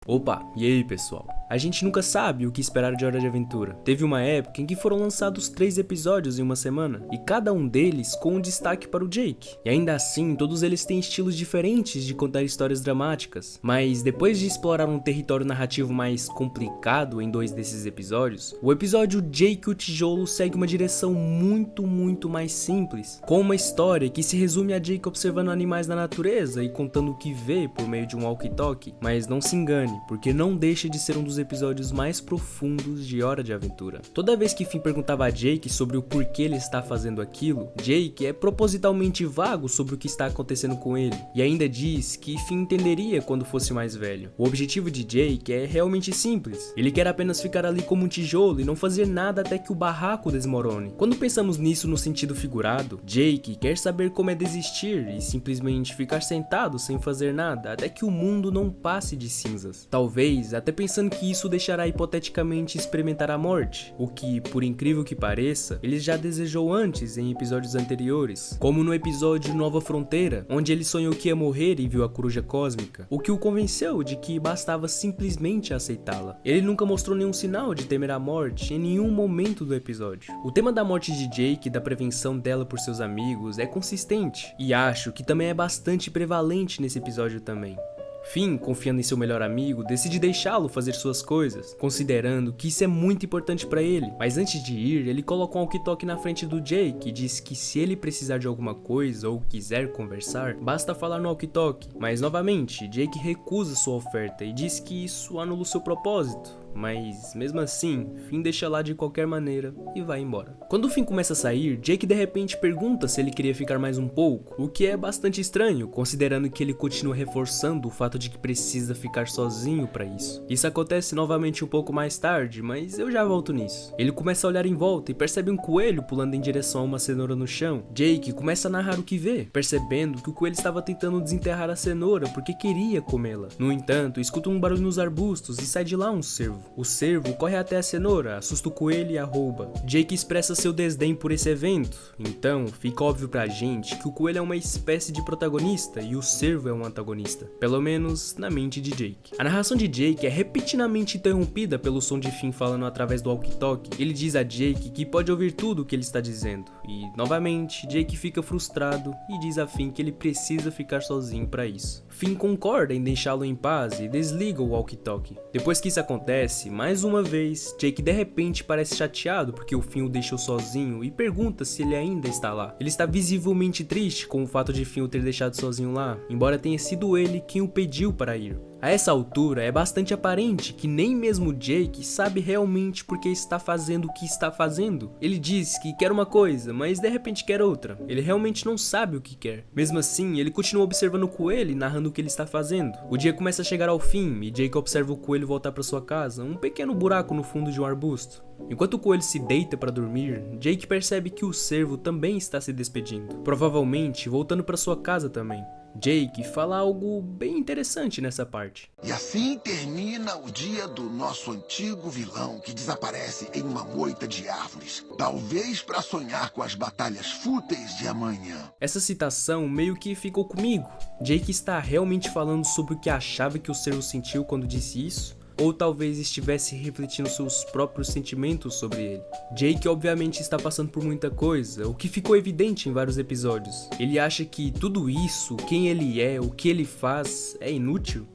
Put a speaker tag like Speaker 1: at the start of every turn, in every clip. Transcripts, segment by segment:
Speaker 1: Opa, e aí pessoal? A gente nunca sabe o que esperar de Hora de Aventura. Teve uma época em que foram lançados 3 episódios em uma semana, e cada um deles com um destaque para o Jake. E ainda assim, todos eles têm estilos diferentes de contar histórias dramáticas. Mas depois de explorar um território narrativo mais complicado em 2 desses episódios, o episódio Jake o Tijolo segue uma direção muito mais simples, com uma história que se resume a Jake observando animais na natureza e contando o que vê por meio de um walkie-talkie. Mas não se engane, porque não deixa de ser um dos episódios mais profundos de Hora de Aventura. Toda vez que Finn perguntava a Jake sobre o porquê ele está fazendo aquilo, Jake é propositalmente vago sobre o que está acontecendo com ele, e ainda diz que Finn entenderia quando fosse mais velho. O objetivo de Jake é realmente simples, ele quer apenas ficar ali como um tijolo e não fazer nada até que o barraco desmorone. Quando pensamos nisso no sentido figurado, Jake quer saber como é desistir e simplesmente ficar sentado sem fazer nada até que o mundo não passe de cinzas. Talvez até pensando que isso deixará hipoteticamente experimentar a morte, o que, por incrível que pareça, ele já desejou antes em episódios anteriores, como no episódio Nova Fronteira, onde ele sonhou que ia morrer e viu a coruja cósmica, o que o convenceu de que bastava simplesmente aceitá-la. Ele nunca mostrou nenhum sinal de temer a morte em nenhum momento do episódio. O tema da morte de Jake e da prevenção dela por seus amigos é consistente, e acho que também é bastante prevalente nesse episódio também. Finn, confiando em seu melhor amigo, decide deixá-lo fazer suas coisas, considerando que isso é muito importante para ele. Mas antes de ir, ele coloca um walkie-talkie na frente do Jake e diz que se ele precisar de alguma coisa ou quiser conversar, basta falar no walkie-talkie. Mas novamente, Jake recusa sua oferta e diz que isso anula o seu propósito. Mas, mesmo assim, Finn deixa lá de qualquer maneira e vai embora. Quando o Finn começa a sair, Jake de repente pergunta se ele queria ficar mais um pouco, o que é bastante estranho, considerando que ele continua reforçando o fato de que precisa ficar sozinho para isso. Isso acontece novamente um pouco mais tarde, mas eu já volto nisso. Ele começa a olhar em volta e percebe um coelho pulando em direção a uma cenoura no chão. Jake começa a narrar o que vê, percebendo que o coelho estava tentando desenterrar a cenoura porque queria comê-la. No entanto, escuta um barulho nos arbustos e sai de lá um cervo. O cervo corre até a cenoura, assusta o coelho e a rouba. Jake expressa seu desdém por esse evento, então fica óbvio pra gente que o coelho é uma espécie de protagonista e o cervo é um antagonista, pelo menos na mente de Jake. A narração de Jake é repetidamente interrompida pelo som de Finn falando através do walkie-talkie. Ele diz a Jake que pode ouvir tudo o que ele está dizendo, e novamente Jake fica frustrado e diz a Finn que ele precisa ficar sozinho para isso. Finn concorda em deixá-lo em paz e desliga o walkie-talkie. Depois que isso acontece, mais uma vez, Jake de repente parece chateado porque o Finn o deixou sozinho e pergunta se ele ainda está lá. Ele está visivelmente triste com o fato de Finn o ter deixado sozinho lá, embora tenha sido ele quem o pediu para ir. A essa altura, é bastante aparente que nem mesmo Jake sabe realmente por que está fazendo o que está fazendo. Ele diz que quer uma coisa, mas de repente quer outra. Ele realmente não sabe o que quer. Mesmo assim, ele continua observando o coelho e narrando o que ele está fazendo. O dia começa a chegar ao fim e Jake observa o coelho voltar para sua casa, um pequeno buraco no fundo de um arbusto. Enquanto o coelho se deita para dormir, Jake percebe que o cervo também está se despedindo, provavelmente voltando para sua casa também. Jake fala algo bem interessante nessa parte.
Speaker 2: E assim termina o dia do nosso antigo vilão que desaparece em uma moita de árvores. Talvez para sonhar com as batalhas fúteis de amanhã.
Speaker 1: Essa citação meio que ficou comigo. Jake está realmente falando sobre o que achava que o cervo sentiu quando disse isso? Ou talvez estivesse refletindo seus próprios sentimentos sobre ele. Jake obviamente está passando por muita coisa, o que ficou evidente em vários episódios. Ele acha que tudo isso, quem ele é, o que ele faz, é inútil.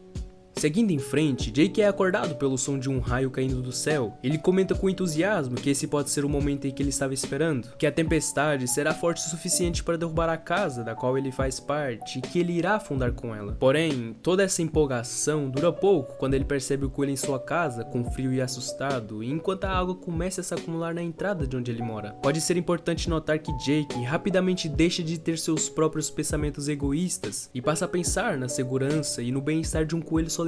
Speaker 1: Seguindo em frente, Jake é acordado pelo som de um raio caindo do céu. Ele comenta com entusiasmo que esse pode ser o momento em que ele estava esperando, que a tempestade será forte o suficiente para derrubar a casa da qual ele faz parte e que ele irá afundar com ela. Porém, toda essa empolgação dura pouco quando ele percebe o coelho em sua casa, com frio e assustado, e enquanto a água começa a se acumular na entrada de onde ele mora. Pode ser importante notar que Jake rapidamente deixa de ter seus próprios pensamentos egoístas e passa a pensar na segurança e no bem-estar de um coelho solitário.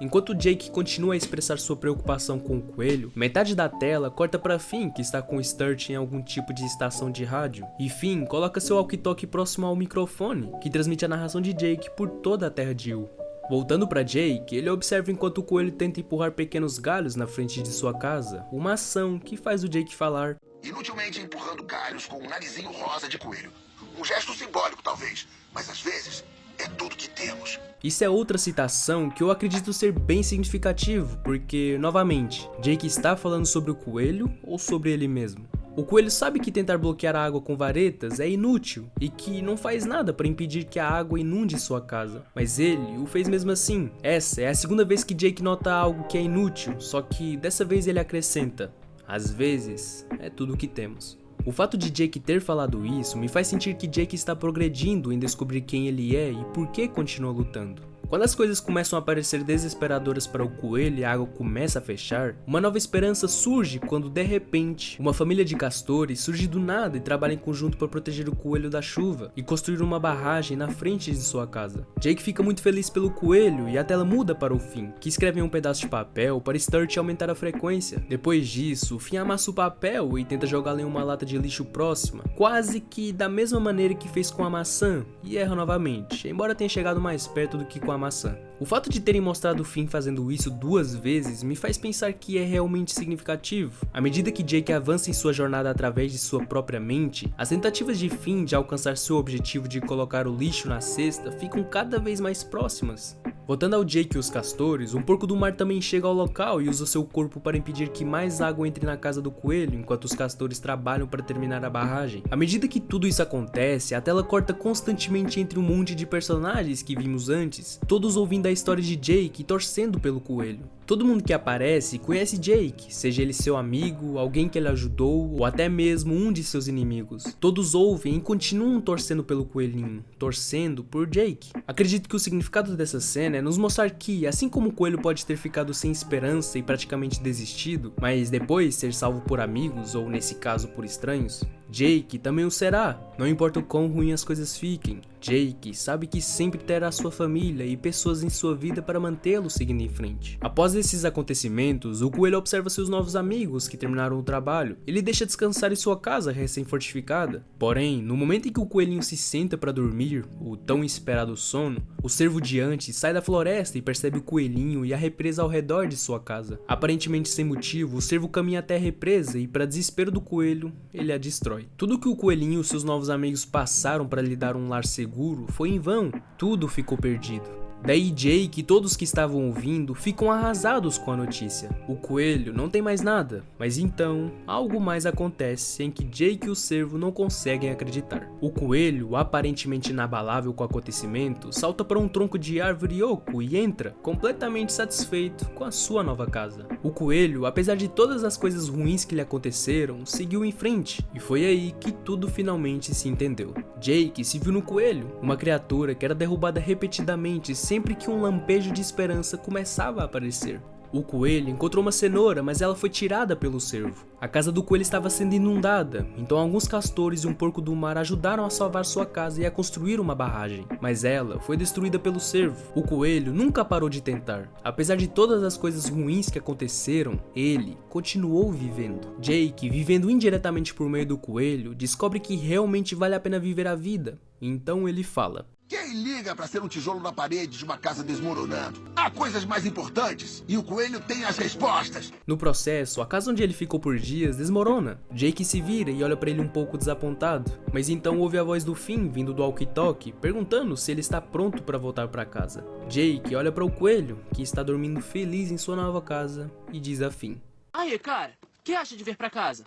Speaker 1: Enquanto Jake continua a expressar sua preocupação com o coelho, metade da tela corta para Finn, que está com Sturt em algum tipo de estação de rádio, e Finn coloca seu walkie-talkie próximo ao microfone, que transmite a narração de Jake por toda a terra de Yu. Voltando para Jake, ele observa enquanto o coelho tenta empurrar pequenos galhos na frente de sua casa, uma ação que faz o Jake falar:
Speaker 2: inutilmente empurrando galhos com um narizinho rosa de coelho. Um gesto simbólico, talvez, mas às vezes é tudo que temos.
Speaker 1: Isso é outra citação que eu acredito ser bem significativo, porque, novamente, Jake está falando sobre o coelho ou sobre ele mesmo? O coelho sabe que tentar bloquear a água com varetas é inútil e que não faz nada para impedir que a água inunde sua casa, mas ele o fez mesmo assim. Essa é a segunda vez que Jake nota algo que é inútil, só que dessa vez ele acrescenta: às vezes é tudo o que temos. O fato de Jake ter falado isso me faz sentir que Jake está progredindo em descobrir quem ele é e por que continua lutando. Quando as coisas começam a parecer desesperadoras para o coelho e a água começa a fechar, uma nova esperança surge quando, de repente, uma família de castores surge do nada e trabalha em conjunto para proteger o coelho da chuva e construir uma barragem na frente de sua casa. Jake fica muito feliz pelo coelho e a tela muda para o Finn, que escreve em um pedaço de papel para Sturt aumentar a frequência. Depois disso, o Finn amassa o papel e tenta jogá-lo em uma lata de lixo próxima, quase que da mesma maneira que fez com a maçã, e erra novamente, embora tenha chegado mais perto do que com a maçã. O fato de terem mostrado o Finn fazendo isso 2 vezes me faz pensar que é realmente significativo. À medida que Jake avança em sua jornada através de sua própria mente, as tentativas de Finn de alcançar seu objetivo de colocar o lixo na cesta ficam cada vez mais próximas. Voltando ao Jake e os castores, um porco do mar também chega ao local e usa seu corpo para impedir que mais água entre na casa do coelho enquanto os castores trabalham para terminar a barragem. À medida que tudo isso acontece, a tela corta constantemente entre um monte de personagens que vimos antes, todos ouvindo a história de Jake e torcendo pelo coelho. Todo mundo que aparece conhece Jake, seja ele seu amigo, alguém que ele ajudou ou até mesmo um de seus inimigos. Todos ouvem e continuam torcendo pelo coelhinho, torcendo por Jake. Acredito que o significado dessa cena é nos mostrar que, assim como o coelho pode ter ficado sem esperança e praticamente desistido, mas depois ser salvo por amigos ou nesse caso por estranhos, Jake também o será, não importa o quão ruim as coisas fiquem. Jake sabe que sempre terá sua família e pessoas em sua vida para mantê-lo seguindo em frente. Após esses acontecimentos, o coelho observa seus novos amigos que terminaram o trabalho. Ele deixa descansar em sua casa recém-fortificada. Porém, no momento em que o coelhinho se senta para dormir, o tão esperado sono, o cervo diante sai da floresta e percebe o coelhinho e a represa ao redor de sua casa. Aparentemente sem motivo, o cervo caminha até a represa e, para desespero do coelho, ele a destrói. Tudo que o coelhinho e seus novos amigos passaram para lhe dar um lar seguro foi em vão, tudo ficou perdido. Daí Jake e todos que estavam ouvindo ficam arrasados com a notícia. O coelho não tem mais nada, mas então algo mais acontece em que Jake e o cervo não conseguem acreditar. O coelho, aparentemente inabalável com o acontecimento, salta para um tronco de árvore oco e entra, completamente satisfeito com a sua nova casa. O coelho, apesar de todas as coisas ruins que lhe aconteceram, seguiu em frente, e foi aí que tudo finalmente se entendeu. Jake se viu no coelho, uma criatura que era derrubada repetidamente sempre que um lampejo de esperança começava a aparecer. O coelho encontrou uma cenoura, mas ela foi tirada pelo cervo. A casa do coelho estava sendo inundada, então alguns castores e um porco do mar ajudaram a salvar sua casa e a construir uma barragem, mas ela foi destruída pelo cervo. O coelho nunca parou de tentar. Apesar de todas as coisas ruins que aconteceram, ele continuou vivendo. Jake, vivendo indiretamente por meio do coelho, descobre que realmente vale a pena viver a vida. Então ele fala:
Speaker 2: quem liga pra ser um tijolo na parede de uma casa desmoronando? Há coisas mais importantes e o coelho tem as respostas.
Speaker 1: No processo, a casa onde ele ficou por dias desmorona. Jake se vira e olha pra ele um pouco desapontado, mas então ouve a voz do Finn vindo do walkie-talkie perguntando se ele está pronto para voltar para casa. Jake olha para o coelho, que está dormindo feliz em sua nova casa, e diz a Finn:
Speaker 3: aí, cara, o que acha de vir pra casa?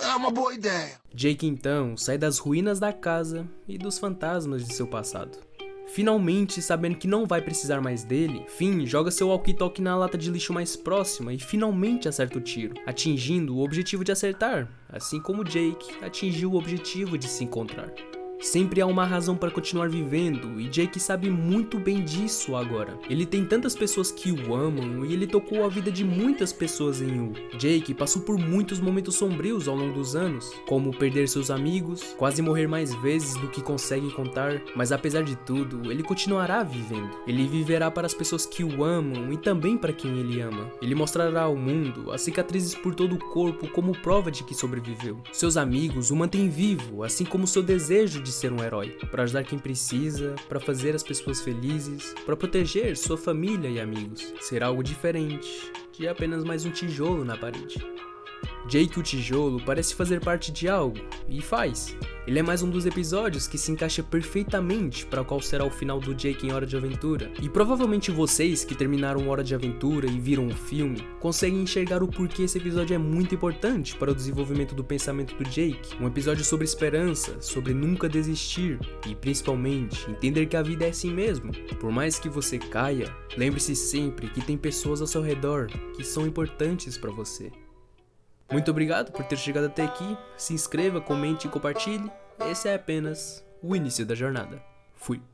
Speaker 2: É uma boa ideia.
Speaker 1: Jake então sai das ruínas da casa e dos fantasmas de seu passado. Finalmente, sabendo que não vai precisar mais dele, Finn joga seu walkie-talkie na lata de lixo mais próxima e finalmente acerta o tiro, atingindo o objetivo de acertar, assim como Jake atingiu o objetivo de se encontrar. Sempre há uma razão para continuar vivendo, e Jake sabe muito bem disso agora. Ele tem tantas pessoas que o amam e ele tocou a vida de muitas pessoas em U. Jake passou por muitos momentos sombrios ao longo dos anos, como perder seus amigos, quase morrer mais vezes do que consegue contar, mas apesar de tudo, ele continuará vivendo. Ele viverá para as pessoas que o amam e também para quem ele ama. Ele mostrará ao mundo as cicatrizes por todo o corpo como prova de que sobreviveu. Seus amigos o mantêm vivo, assim como seu desejo de ser um herói, para ajudar quem precisa, para fazer as pessoas felizes, para proteger sua família e amigos. Será algo diferente de apenas mais um tijolo na parede. Jake o Tijolo parece fazer parte de algo, e faz. Ele é mais um dos episódios que se encaixa perfeitamente para qual será o final do Jake em Hora de Aventura. E provavelmente vocês que terminaram Hora de Aventura e viram o filme, conseguem enxergar o porquê esse episódio é muito importante para o desenvolvimento do pensamento do Jake. Um episódio sobre esperança, sobre nunca desistir e principalmente entender que a vida é assim mesmo. Por mais que você caia, lembre-se sempre que tem pessoas ao seu redor que são importantes para você. Muito obrigado por ter chegado até aqui, se inscreva, comente e compartilhe, esse é apenas o início da jornada. Fui!